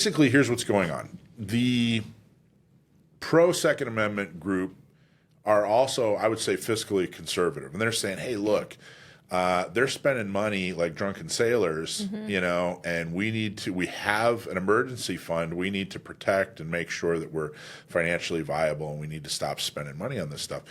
basically, here's what's going on. The pro-Second Amendment group are also, I would say, fiscally conservative. And they're saying, hey, look, they're spending money like drunken sailors, and we have an emergency fund. We need to protect and make sure that we're financially viable, and we need to stop spending money on this stuff.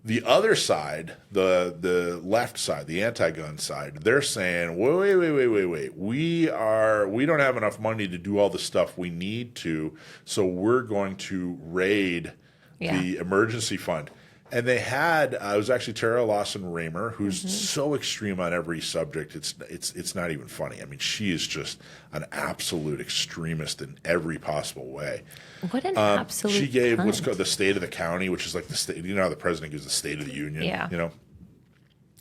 The other side, the left side, the anti-gun side, they're saying, wait. We don't have enough money to do all the stuff we need to, so we're going to raid the emergency fund. And they had it was actually Tara Lawson Raymer, who's so extreme on every subject. It's not even funny. I mean, she is just an absolute extremist in every possible way. What an absolute She gave cunt. what's called the State of the County, which is like the state. You know how the president gives the State of the Union. Yeah.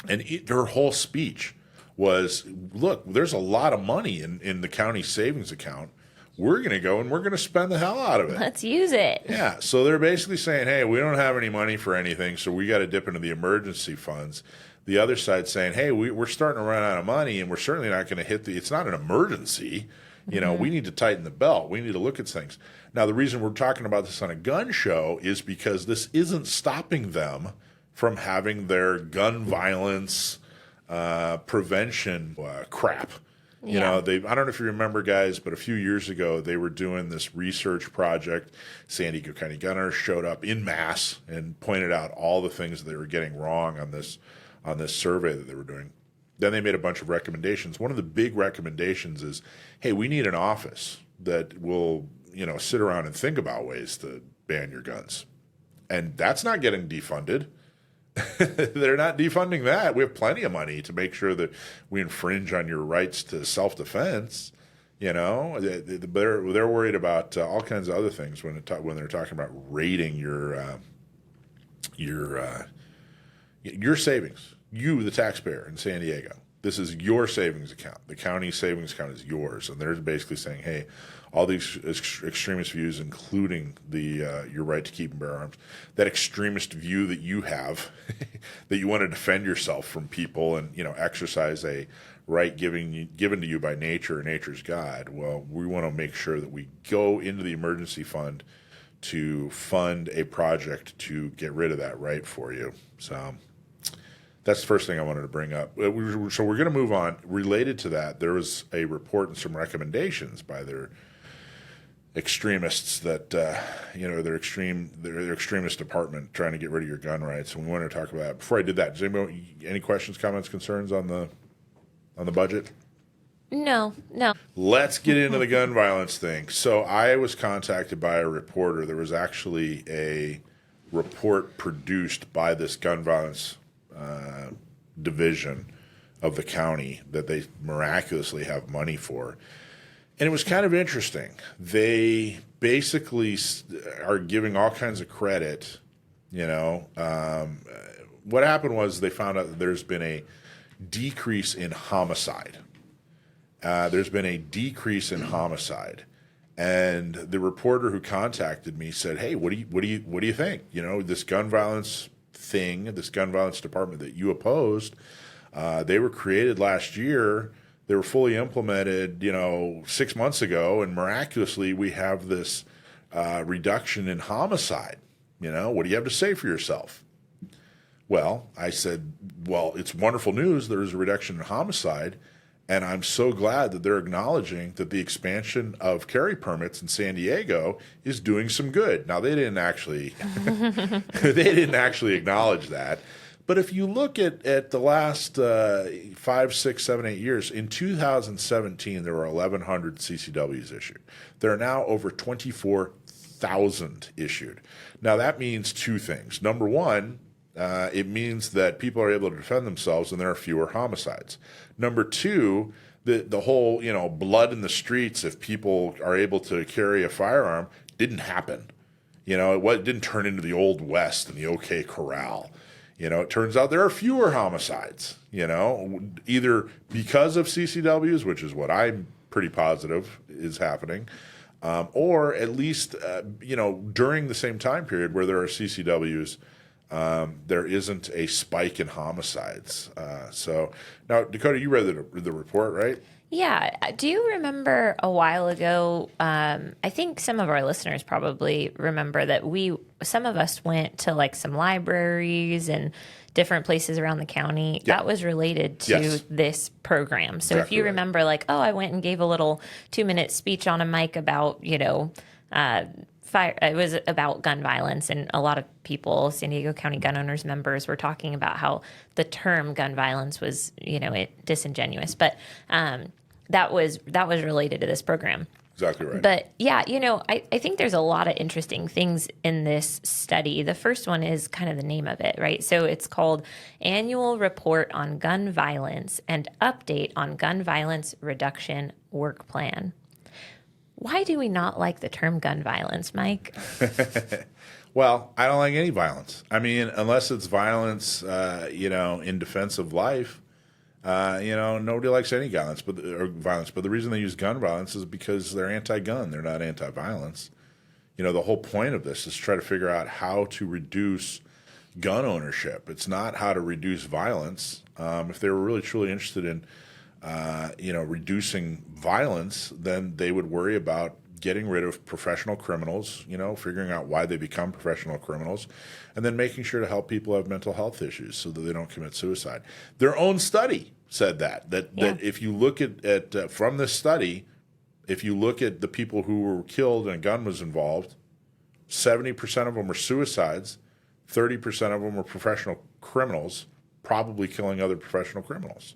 And her whole speech was, look, there's a lot of money in the county savings account. We're going to go and we're going to spend the hell out of it. Let's use it. Yeah. So they're basically saying, hey, we don't have any money for anything, so we got to dip into the emergency funds. The other side saying, hey, we're starting to run out of money, and we're certainly not going to hit it's not an emergency. We need to tighten the belt. We need to look at things. Now, the reason we're talking about this on a gun show is because this isn't stopping them from having their gun violence prevention crap. I don't know if you remember, guys, but a few years ago they were doing this research project. San Diego County Gunners showed up in mass and pointed out all the things that they were getting wrong on this survey that they were doing. Then they made a bunch of recommendations. One of the big recommendations is, hey, we need an office that will, sit around and think about ways to ban your guns. And that's not getting defunded. They're not defunding that. We have plenty of money to make sure that we infringe on your rights to self-defense. They're worried about all kinds of other things when they're talking about raiding your savings. You, the taxpayer in San Diego, this is your savings account. The county savings account is yours, and they're basically saying, hey, all these extremist views, including your right to keep and bear arms, that extremist view that you have, that you want to defend yourself from people and exercise a right given to you by nature, nature's God. Well, we want to make sure that we go into the emergency fund to fund a project to get rid of that right for you. So that's the first thing I wanted to bring up. So we're going to move on. Related to that, there was a report and some recommendations by their extremists that their extremist department trying to get rid of your gun rights, and we wanted to talk about that. Before I did that, does anybody any questions, comments, concerns on the budget? No. Let's get into the gun violence thing. So I was contacted by a reporter. There was actually a report produced by this gun violence division of the county that they miraculously have money for. And it was kind of interesting. They basically are giving all kinds of credit. What happened was they found out that there's been a decrease in homicide. And the reporter who contacted me said, "Hey, what do you think? This gun violence thing, this gun violence department that you opposed, they were created last year. They were fully implemented, 6 months ago, and miraculously we have this reduction in homicide. What do you have to say for yourself?" Well, I said, well, it's wonderful news. There's a reduction in homicide, and I'm so glad that they're acknowledging that the expansion of carry permits in San Diego is doing some good. Now, they didn't actually acknowledge that. But if you look at the last 5, 6, 7, 8 years, in 2017, there were 1,100 CCWs issued. There are now over 24,000 issued. Now, that means two things. Number one, it means that people are able to defend themselves and there are fewer homicides. Number two, the whole, blood in the streets if people are able to carry a firearm didn't happen. It didn't turn into the Old West and the OK Corral. It turns out there are fewer homicides, either because of CCWs, which is what I'm pretty positive is happening, or at least, during the same time period where there are CCWs, there isn't a spike in homicides. So now, Dakota, you read the report, right? Yeah. Do you remember a while ago? I think some of our listeners probably remember that some of us went to like some libraries and different places around the county Yeah. that was related to Yes. this program. So if Exactly you right. remember, like, oh, I went and gave a little 2-minute speech on a mic about, fire. It was about gun violence, and a lot of people, San Diego County gun owners members, were talking about how the term gun violence was, disingenuous. But that was related to this program. Exactly right. But yeah, I think there's a lot of interesting things in this study. The first one is kind of the name of it, right? So it's called Annual Report on Gun Violence and Update on Gun Violence Reduction Work Plan. Why do we not like the term gun violence, Mike? Well, I don't like any violence. I mean, unless it's violence, in defense of life. Nobody likes any violence, but the reason they use gun violence is because they're anti-gun. They're not anti-violence. The whole point of this is to try to figure out how to reduce gun ownership. It's not how to reduce violence. If they were really truly interested in, reducing violence, then they would worry about getting rid of professional criminals, figuring out why they become professional criminals, and then making sure to help people who have mental health issues so that they don't commit suicide. Their own study said that if you look at from this study, if you look at the people who were killed and a gun was involved, 70% of them were suicides, 30% of them were professional criminals, probably killing other professional criminals.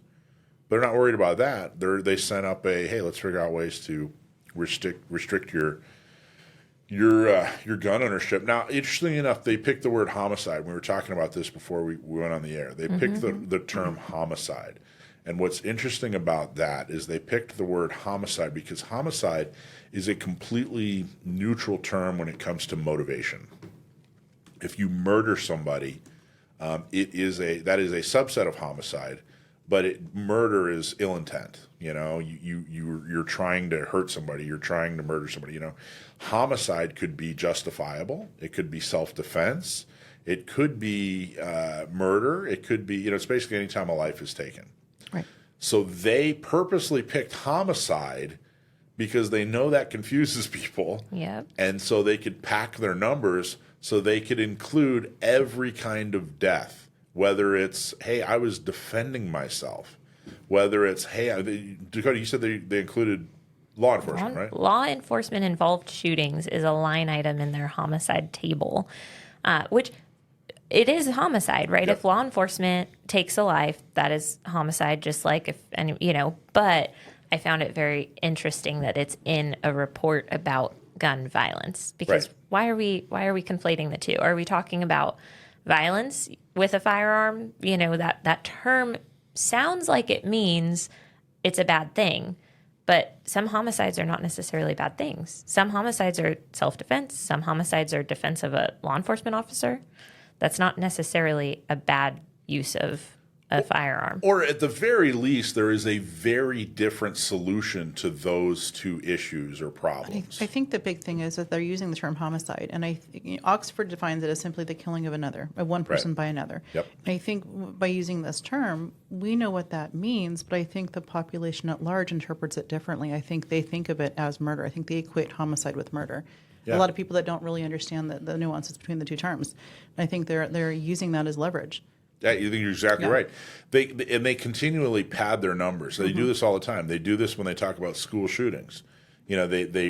They're not worried about that. They sent up hey, let's figure out ways to restrict your gun ownership. Now, interestingly enough, they picked the word homicide. We were talking about this before we went on the air. They picked the term homicide. And what's interesting about that is they picked the word homicide because homicide is a completely neutral term when it comes to motivation. If you murder somebody, that is a subset of homicide. But murder is ill intent. You're trying to hurt somebody. You're trying to murder somebody. Homicide could be justifiable. It could be self-defense. It could be murder. It could be, it's basically any time a life is taken. Right. So they purposely picked homicide because they know that confuses people. Yep. And so they could pack their numbers so they could include every kind of death. Whether it's, hey, I was defending myself. Whether it's, hey, Dakota, you said they included law enforcement, right? Law enforcement involved shootings is a line item in their homicide table, which it is homicide, right? Yep. If law enforcement takes a life, that is homicide, just like but I found it very interesting that it's in a report about gun violence because Right. why are we conflating the two? Are we talking about violence with a firearm? That term sounds like it means it's a bad thing, but some homicides are not necessarily bad things. Some homicides are self-defense. Some homicides are defense of a law enforcement officer. That's not necessarily a bad use of a firearm. Or at the very least, there is a very different solution to those two issues or problems. I think the big thing is that they're using the term homicide, and Oxford defines it as simply the killing of one person Right. by another. Yep. And I think by using this term, we know what that means, but I think the population at large interprets it differently. I think they think of it as murder. I think they equate homicide with murder. Yeah. A lot of people that don't really understand the nuances between the two terms. And I think they're using that as leverage. Yeah, you think you're exactly Yeah. right. They continually pad their numbers. They do this all the time. They do this when they talk about school shootings. They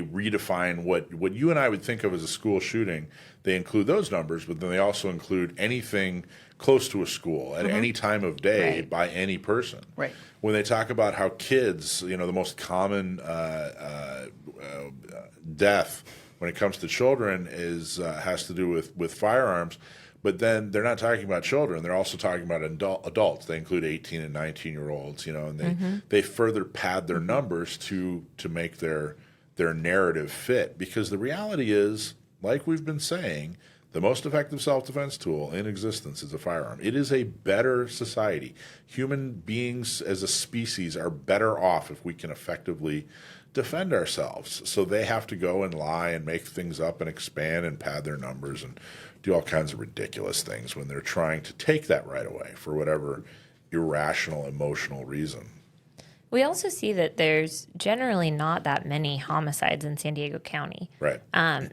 redefine what you and I would think of as a school shooting. They include those numbers, but then they also include anything close to a school at any time of day Right. by any person. Right. When they talk about how kids, the most common death when it comes to children has to do with firearms. But then they're not talking about children. They're also talking about adults. They include 18 and 19-year-olds, and they further pad their numbers to make their narrative fit. Because the reality is, like we've been saying, the most effective self-defense tool in existence is a firearm. It is a better society. Human beings as a species are better off if we can effectively defend ourselves. So they have to go and lie and make things up and expand and pad their numbers and do all kinds of ridiculous things when they're trying to take that right away for whatever irrational, emotional reason. We also see that there's generally not that many homicides in San Diego County. Right.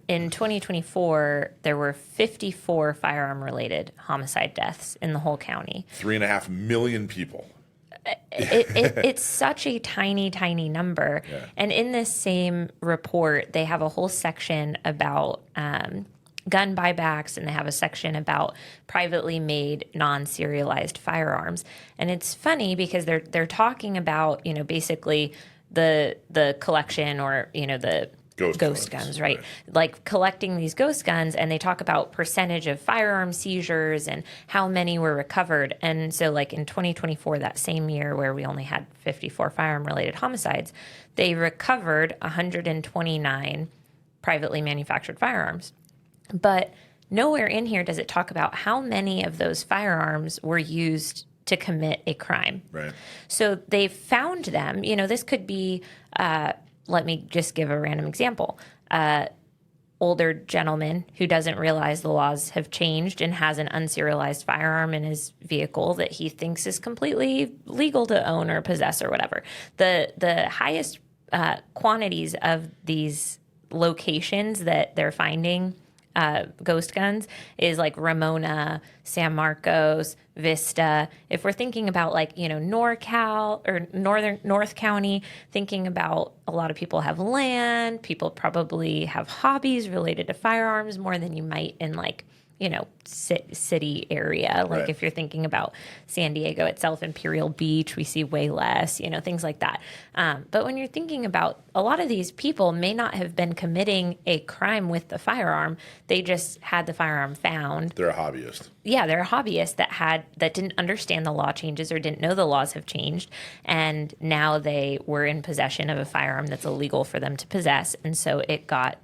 In 2024, there were 54 firearm-related homicide deaths in the whole county. 3.5 million people. It's such a tiny, tiny number. Yeah. And in this same report, they have a whole section about gun buybacks, and they have a section about privately made non-serialized firearms. And it's funny because they're talking about, basically the collection, or the ghost guns, right? Like collecting these ghost guns, and they talk about percentage of firearm seizures and how many were recovered. And so like in 2024, that same year where we only had 54 firearm related homicides, they recovered 129 privately manufactured firearms. But nowhere in here does it talk about how many of those firearms were used to commit a crime. Right. So they found them. This could be, let me just give a random example. Older gentleman who doesn't realize the laws have changed and has an unserialized firearm in his vehicle that he thinks is completely legal to own or possess or whatever. The highest quantities of these locations that they're finding ghost guns is like Ramona, San Marcos, Vista. If we're thinking about like, NorCal or North County, thinking about a lot of people have land, people probably have hobbies related to firearms more than you might in like, city area. Like Right. if you're thinking about San Diego itself, Imperial Beach, we see way less, things like that. But when you're thinking about a lot of these people may not have been committing a crime with the firearm. They just had the firearm found. They're a hobbyist. Yeah, they're a hobbyist that didn't understand the law changes or didn't know the laws have changed. And now they were in possession of a firearm that's illegal for them to possess. And so it got,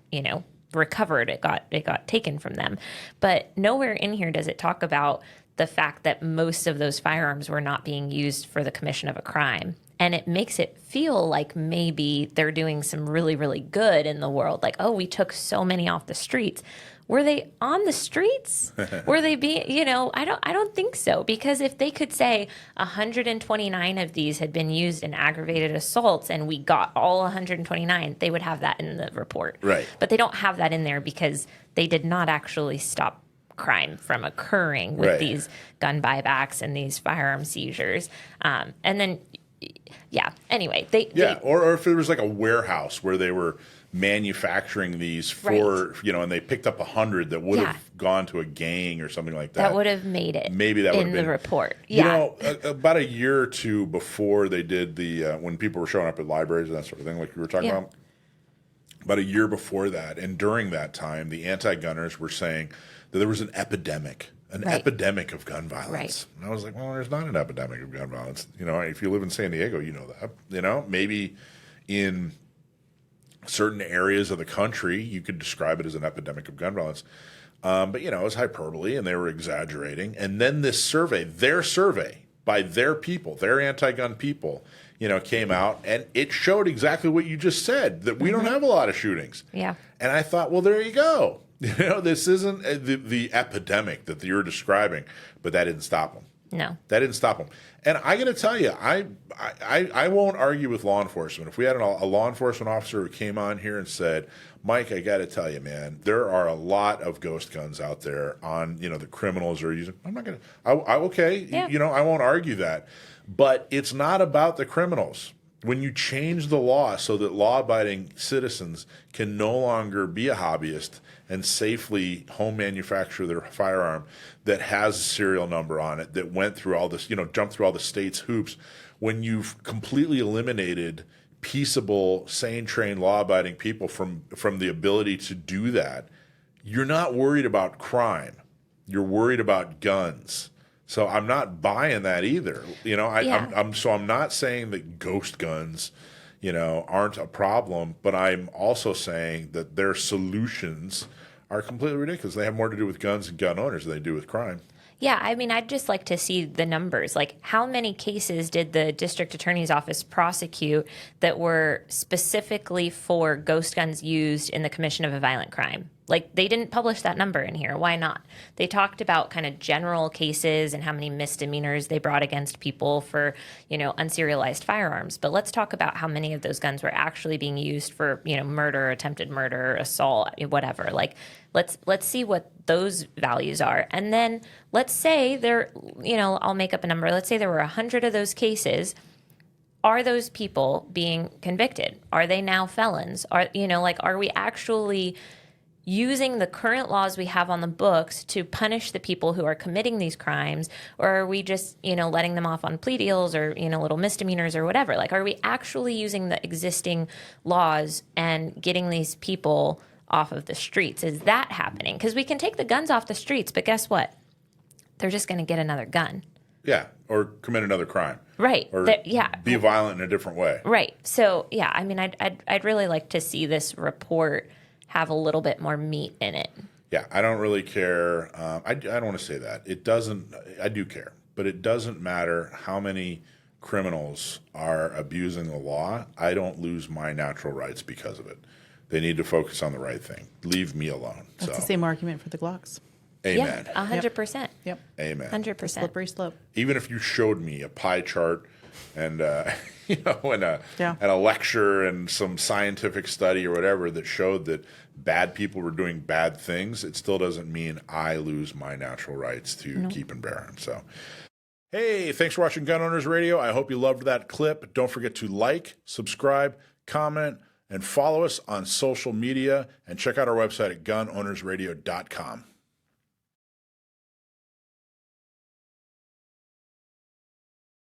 recovered, it got taken from them. But nowhere in here does it talk about the fact that most of those firearms were not being used for the commission of a crime. And it makes it feel like maybe they're doing some really, really good in the world. Like, oh, we took so many off the streets. Were they on the streets? Were they being, I don't think so. Because if they could say 129 of these had been used in aggravated assaults and we got all 129, they would have that in the report. Right. But they don't have that in there because they did not actually stop crime from occurring with Right. these gun buybacks and these firearm seizures. And then, anyway, they or if there was like a warehouse where they were manufacturing these for, and they picked up 100 that would have gone to a gang or something like that. that would have made it. Maybe that would in have been the report. Yeah. About a year or two before they did the when people were showing up at libraries and that sort of thing, like you were talking about. About a year before that, and during that time, the anti-gunners were saying that there was an epidemic epidemic of gun violence. Right. And I was like, well, there's not an epidemic of gun violence. If you live in San Diego, you know that. Maybe in certain areas of the country, you could describe it as an epidemic of gun violence. But, it was hyperbole, and they were exaggerating. And then this survey, their survey by their people, their anti-gun people, came out, and it showed exactly what you just said, that we don't have a lot of shootings. Yeah. And I thought, well, there you go. This isn't the epidemic that you're describing, but that didn't stop them. No. That didn't stop them. And I got to tell you, I won't argue with law enforcement. If we had a law enforcement officer who came on here and said, Mike, I got to tell you, man, there are a lot of ghost guns out there on, the criminals are using. I'm not going to, okay, Yeah. I won't argue that. But it's not about the criminals. When you change the law so that law-abiding citizens can no longer be a hobbyist and safely home manufacture their firearm that has a serial number on it, that went through all this, jumped through all the state's hoops, when you've completely eliminated peaceable, sane, trained, law-abiding people from the ability to do that, you're not worried about crime. You're worried about guns. So I'm not buying that either. I'm not saying that ghost guns, aren't a problem, but I'm also saying that their solutions are completely ridiculous. They have more to do with guns and gun owners than they do with crime. Yeah, I mean, I'd just like to see the numbers. Like, how many cases did the district attorney's office prosecute that were specifically for ghost guns used in the commission of a violent crime? Like, they didn't publish that number in here. Why not? They talked about kind of general cases and how many misdemeanors they brought against people for, unserialized firearms. But let's talk about how many of those guns were actually being used for, murder, attempted murder, assault, whatever. Like, let's see what those values are. And then let's say I'll make up a number. Let's say there were 100 of those cases. Are those people being convicted? Are they now felons? Are we actually using the current laws we have on the books to punish the people who are committing these crimes? Or are we just, letting them off on plea deals or, little misdemeanors or whatever? Like, are we actually using the existing laws and getting these people off of the streets? Is that happening? Because we can take the guns off the streets, but guess what? They're just going to get another gun. Yeah, or commit another crime. Right. Or be violent in a different way. Right. So, yeah, I mean, I'd really like to see this report have a little bit more meat in it. Yeah, I don't really care. I don't want to say that. It doesn't. I do care, but it doesn't matter how many criminals are abusing the law. I don't lose my natural rights because of it. They need to focus on the right thing. Leave me alone. That's the same argument for the Glocks. Amen. Yeah, 100%. Yep. Amen. 100%. Slippery slope. Even if you showed me a pie chart and and a lecture and some scientific study or whatever that showed that bad people were doing bad things, it still doesn't mean I lose my natural rights to keep and bear them. So, hey, thanks for watching Gun Owners Radio. I hope you loved that clip. Don't forget to like, subscribe, comment, and follow us on social media. And check out our website at gunownersradio.com.